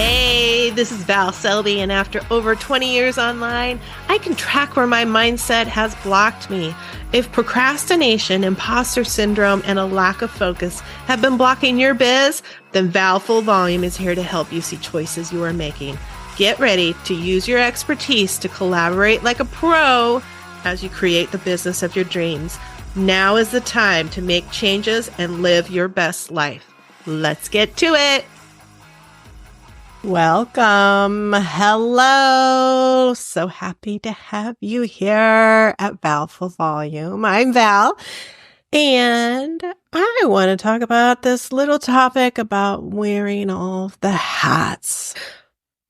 Hey, this is Val Selby, and after over 20 years online, I can track where my mindset has blocked me. If procrastination, imposter syndrome, and a lack of focus have been blocking your biz, then Val Full Volume is here to help you see choices you are making. Get ready to use your expertise to collaborate like a pro as you create the business of your dreams. Now is the time to make changes and live your best life. Let's get to it. Welcome. Hello. So happy to have you here at Val Full Volume. I'm Val, and I want to talk about this little topic about wearing all the hats.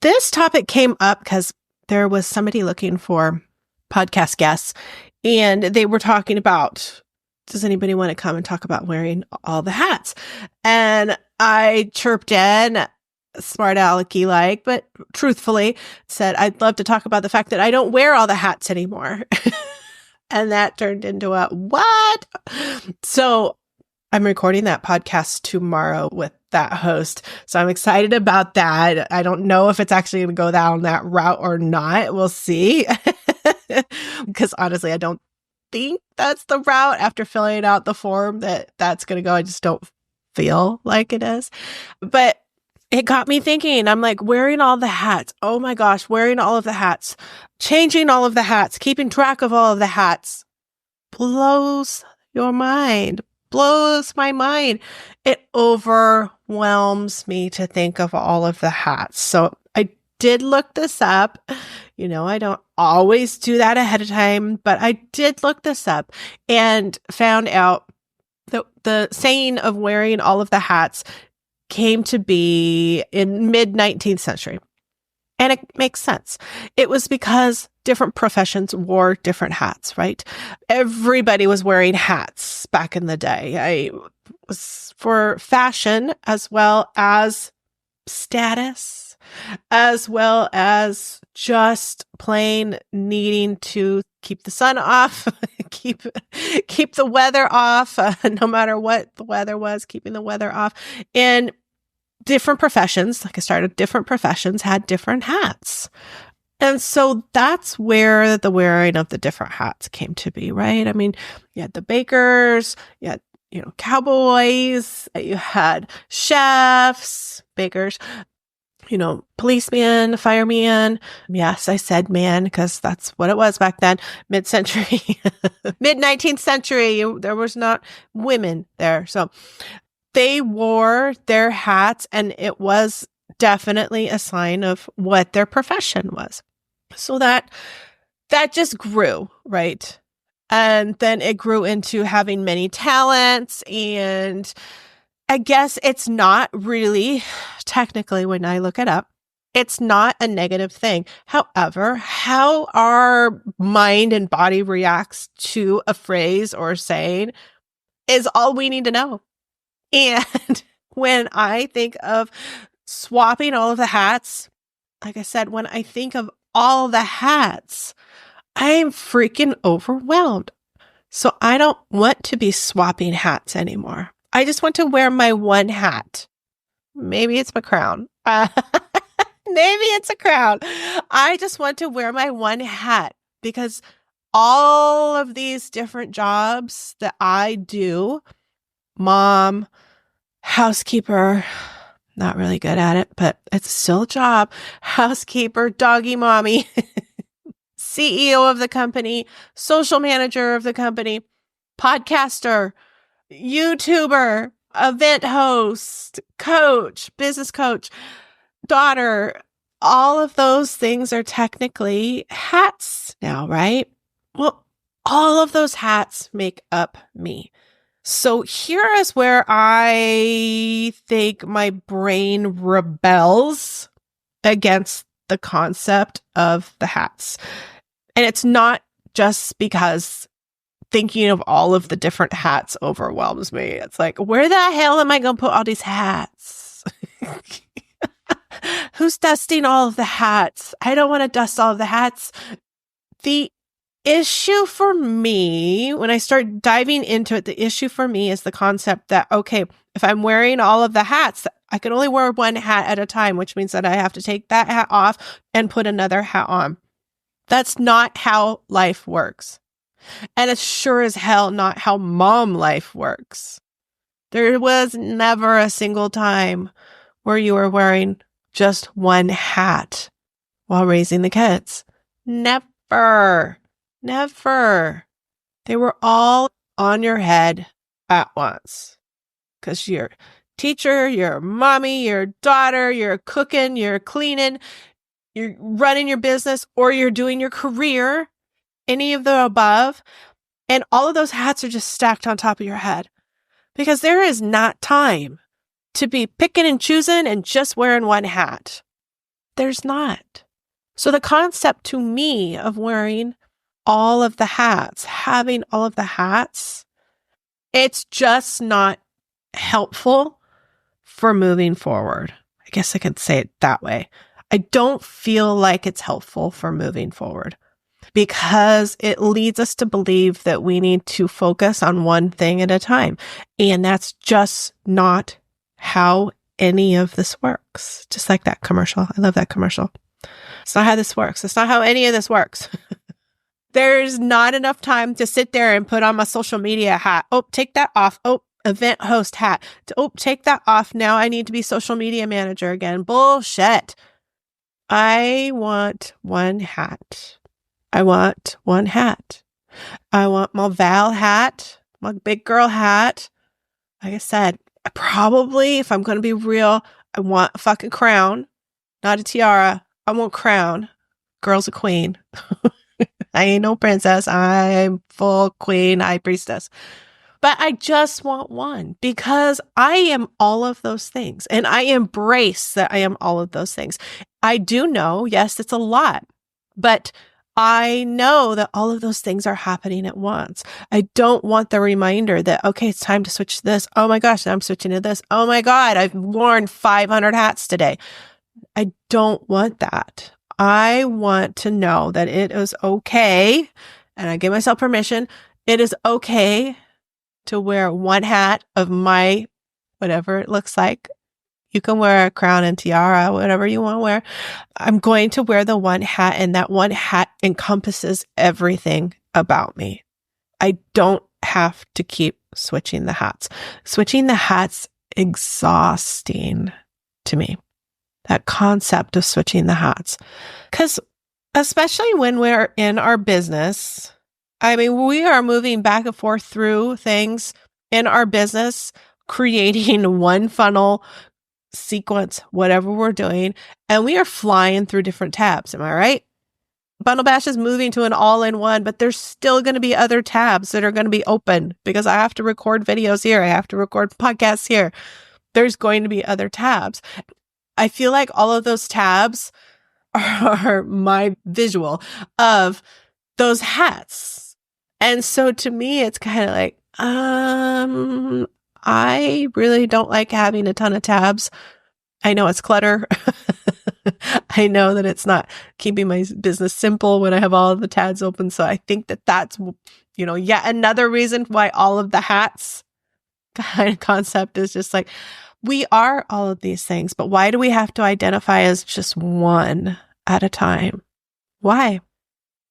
This topic came up because there was somebody looking for podcast guests, and they were talking about, does anybody want to come and talk about wearing all the hats? And I chirped in, smart alecky like, but truthfully said, I'd love to talk about the fact that I don't wear all the hats anymore. And that turned into a what? So I'm recording that podcast tomorrow with that host. So I'm excited about that. I don't know if it's actually going to go down that route or not. We'll see. Because honestly, I don't think that's the route after filling out the form that's going to go. I just don't feel like it is. But it got me thinking. I'm like, wearing all the hats. Oh my gosh, wearing all of the hats, changing all of the hats, keeping track of all of the hats blows your mind, blows my mind. It overwhelms me to think of all of the hats. So I did look this up. You know, I don't always do that ahead of time, but I did look this up and found out that the saying of wearing all of the hats came to be in mid-19th century. And it makes sense. It was because different professions wore different hats, right? Everybody was wearing hats back in the day. I was for fashion as well as status, as well as just plain needing to keep the sun off, keep the weather off, no matter what the weather was, keeping the weather off. And different professions, like I started, different professions had different hats. And so that's where the wearing of the different hats came to be, right? I mean, you had the bakers, you had, cowboys, you had chefs, bakers, policeman, fireman. Yes, I said man because that's what it was back then, mid-century, mid-19th century. There was not women there. So they wore their hats, and it was definitely a sign of what their profession was. So that just grew, right? And then it grew into having many talents, and I guess it's not really, technically, when I look it up, it's not a negative thing. However, how our mind and body reacts to a phrase or saying is all we need to know. And when I think of swapping all of the hats, like I said, when I think of all the hats, I'm freaking overwhelmed. So I don't want to be swapping hats anymore. I just want to wear my one hat. Maybe it's my crown. Maybe it's a crown. I just want to wear my one hat because all of these different jobs that I do, mom, housekeeper, not really good at it, but it's still a job. Housekeeper, doggy mommy, CEO of the company, social manager of the company, podcaster, YouTuber, event host, coach, business coach, daughter, all of those things are technically hats now, right? Well, all of those hats make up me. So here is where I think my brain rebels against the concept of the hats. And it's not just because thinking of all of the different hats overwhelms me. It's like, where the hell am I going to put all these hats? Who's dusting all of the hats? I don't want to dust all of the hats. The issue for me, when I start diving into it, the issue for me is the concept that, okay, if I'm wearing all of the hats, I can only wear one hat at a time, which means that I have to take that hat off and put another hat on. That's not how life works. And it's sure as hell not how mom life works. There was never a single time where you were wearing just one hat while raising the kids. Never. Never. They were all on your head at once. Because you're teacher, you're mommy, you're daughter, you're cooking, you're cleaning, you're running your business, or you're doing your career, any of the above. And all of those hats are just stacked on top of your head. Because there is not time to be picking and choosing and just wearing one hat. There's not. So the concept to me of wearing all of the hats, having all of the hats, it's just not helpful for moving forward. I guess I could say it that way. I don't feel like it's helpful for moving forward because it leads us to believe that we need to focus on one thing at a time. And that's just not how any of this works. Just like that commercial. I love that commercial. It's not how this works. It's not how any of this works. There's not enough time to sit there and put on my social media hat. Oh, take that off. Oh, event host hat. Oh, take that off. Now I need to be social media manager again. Bullshit. I want one hat. I want one hat. I want my Val hat, my big girl hat. Like I said, I probably, if I'm going to be real, I want a fucking crown, not a tiara. I want crown. Girl's a queen. I ain't no princess. I'm full queen, high priestess. But I just want one because I am all of those things. And I embrace that I am all of those things. I do know, yes, it's a lot, but I know that all of those things are happening at once. I don't want the reminder that, okay, it's time to switch to this. Oh my gosh, I'm switching to this. Oh my God, I've worn 500 hats today. I don't want that. I want to know that it is okay, and I give myself permission, it is okay to wear one hat of my, whatever it looks like. You can wear a crown and tiara, whatever you want to wear. I'm going to wear the one hat, and that one hat encompasses everything about me. I don't have to keep switching the hats. Switching the hats, exhausting to me. That concept of switching the hats. Because especially when we're in our business, I mean, we are moving back and forth through things in our business, creating one funnel sequence, whatever we're doing, and we are flying through different tabs. Am I right? Bundle Bash is moving to an all-in-one, but there's still going to be other tabs that are going to be open because I have to record videos here. I have to record podcasts here. There's going to be other tabs. I feel like all of those tabs are my visual of those hats. And so to me, it's kind of like, I really don't like having a ton of tabs. I know it's clutter. I know that it's not keeping my business simple when I have all of the tabs open. So I think that that's, yet another reason why all of the hats kind of concept is just like, we are all of these things, but why do we have to identify as just one at a time? Why?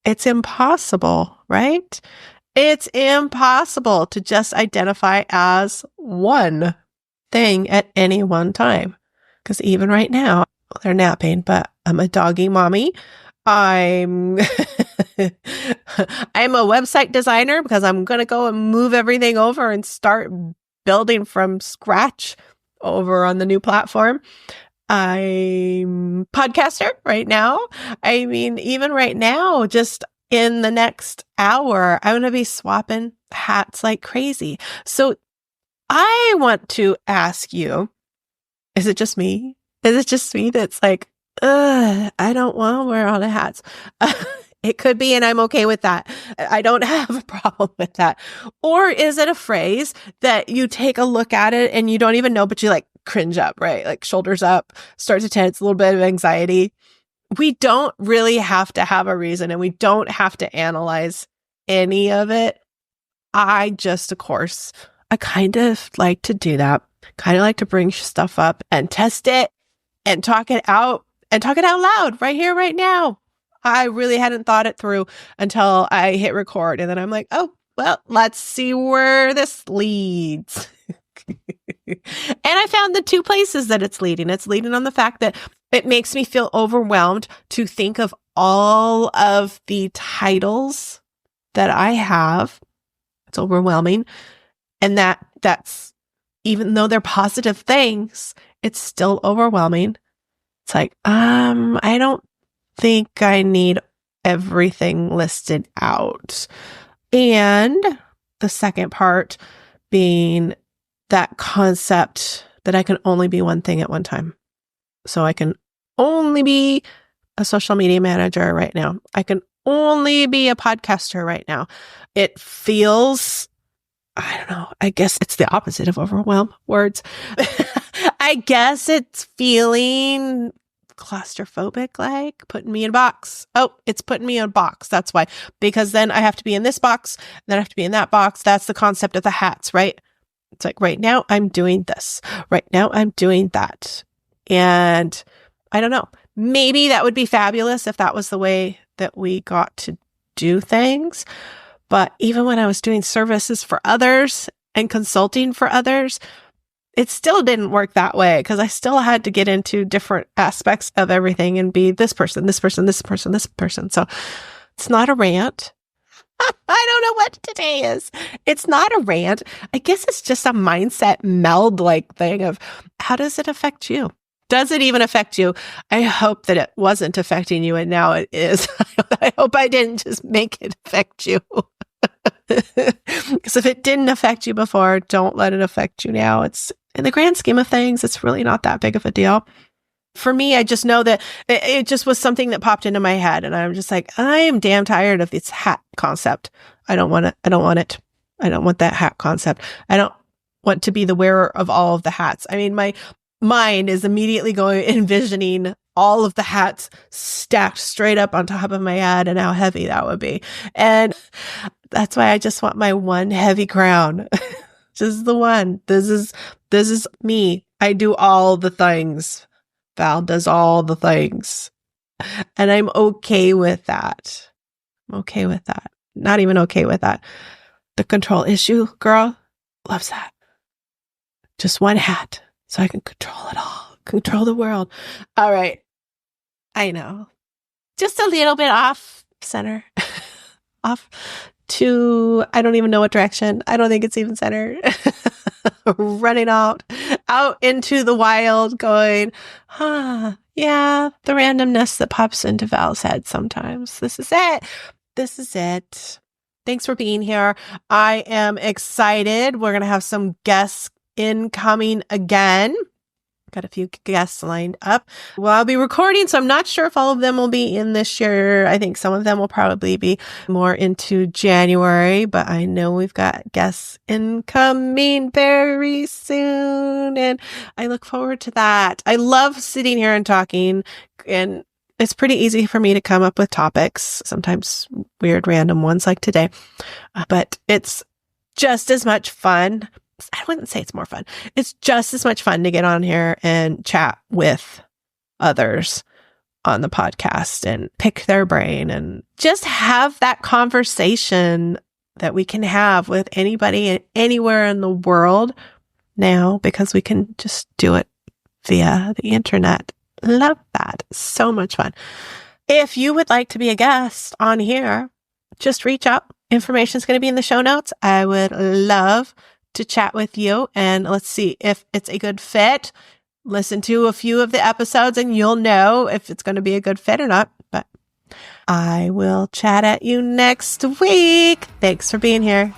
It's impossible, right? It's impossible to just identify as one thing at any one time. Because even right now, they're napping, but I'm a doggy mommy. I'm I'm a website designer because I'm going to go and move everything over and start building from scratch over on the new platform. I'm podcaster right now. I mean, even right now, just in the next hour, I'm going to be swapping hats like crazy. So I want to ask you, is it just me? Is it just me that's like, I don't want to wear all the hats? It could be, and I'm okay with that. I don't have a problem with that. Or is it a phrase that you take a look at it and you don't even know, but you like cringe up, right? Like shoulders up, start to tense, a little bit of anxiety. we don't really have to have a reason, and we don't have to analyze any of it. Of course, I kind of like to do that. Kind of like to bring stuff up and test it and talk it out loud right here, right now. I really hadn't thought it through until I hit record. And then I'm like, oh, well, let's see where this leads. And I found the two places that it's leading. It's leading on the fact that it makes me feel overwhelmed to think of all of the titles that I have. It's overwhelming. And that's, even though they're positive things, it's still overwhelming. It's like, I don't think I need everything listed out. And the second part being that concept that I can only be one thing at one time. So I can only be a social media manager right now. I can only be a podcaster right now. It feels, I don't know, I guess it's the opposite of overwhelm words. I guess it's feeling claustrophobic, like putting me in a box. Oh, it's putting me in a box. That's why. Because then I have to be in this box, then I have to be in that box. That's the concept of the hats, right? It's like, right now I'm doing this. Right now I'm doing that. And I don't know. Maybe that would be fabulous if that was the way that we got to do things. But even when I was doing services for others and consulting for others, it still didn't work that way because I still had to get into different aspects of everything and be this person, this person, this person, this person. So it's not a rant. I don't know what today is. It's not a rant. I guess it's just a mindset meld like thing of how does it affect you? Does it even affect you? I hope that it wasn't affecting you and now it is. I hope I didn't just make it affect you. Because if it didn't affect you before, don't let it affect you now. It's in the grand scheme of things, it's really not that big of a deal. For me, I just know that it just was something that popped into my head. And I'm just like, I am damn tired of this hat concept. I don't want it. I don't want it. I don't want that hat concept. I don't want to be the wearer of all of the hats. I mean, my mind is immediately envisioning all of the hats stacked straight up on top of my head and how heavy that would be. And that's why I just want my one heavy crown. Just the one. This is me. I do all the things. Val does all the things. And I'm okay with that. I'm okay with that. Not even okay with that. The control issue, girl, loves that. Just one hat. So I can control it all. Control the world. All right. I know. Just a little bit off center. Off to, I don't even know what direction. I don't think it's even center. Running out into the wild going, yeah, the randomness that pops into Val's head sometimes. This is it. This is it. Thanks for being here. I am excited. We're going to have some guests incoming again. Got a few guests lined up. Well, I'll be recording, so I'm not sure if all of them will be in this year. I think some of them will probably be more into January, but I know we've got guests incoming very soon, and I look forward to that. I love sitting here and talking, and it's pretty easy for me to come up with topics, sometimes weird, random ones like today, but it's just as much fun. I wouldn't say it's more fun. It's just as much fun to get on here and chat with others on the podcast and pick their brain and just have that conversation that we can have with anybody anywhere in the world now because we can just do it via the internet. Love that. So much fun. If you would like to be a guest on here, just reach out. Information is going to be in the show notes. I would love to chat with you and let's see if it's a good fit. Listen to a few of the episodes and you'll know if it's going to be a good fit or not. But I will chat at you next week. Thanks for being here.